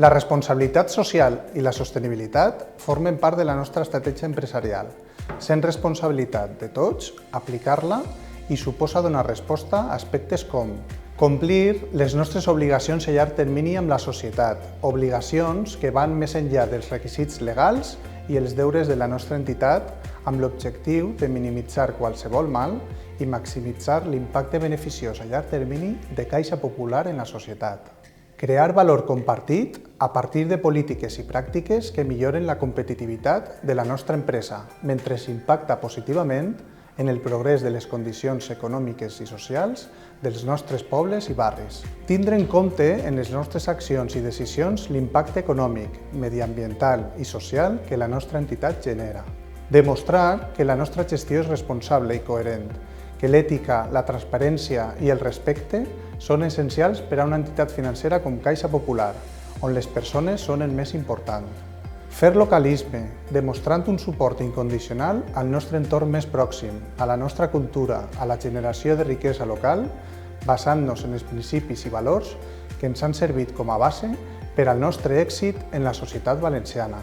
La responsabilitat social i la sostenibilitat formen part de la nostra estratègia empresarial, sent responsabilitat de tots aplicar-la i suposa donar resposta a aspectes com complir les nostres obligacions a llarg termini amb la societat, obligacions que van més enllà dels requisits legals i els deures de la nostra entitat amb l'objectiu de minimitzar qualsevol mal i maximitzar l'impacte beneficiós a llarg termini de Caixa Popular en la societat. Crear valor compartit a partir de polítiques i pràctiques que milloren la competitivitat de la nostra empresa, mentre s'impacta positivament en el progrés de les condicions econòmiques i socials dels nostres pobles i barris. Tindre en compte en les nostres accions i decisions l'impacte econòmic, mediambiental i social que la nostra entitat genera. Demostrar que la nostra gestió és responsable i coherent, que l'ètica, la transparència i el respecte són essencials per a una entitat financera com Caixa Popular, on les persones són el més important. Fer localisme, demostrant un suport incondicional al nostre entorn més pròxim, a la nostra cultura, a la generació de riquesa local, basant-nos en els principis i valors que ens han servit com a base per al nostre èxit en la societat valenciana.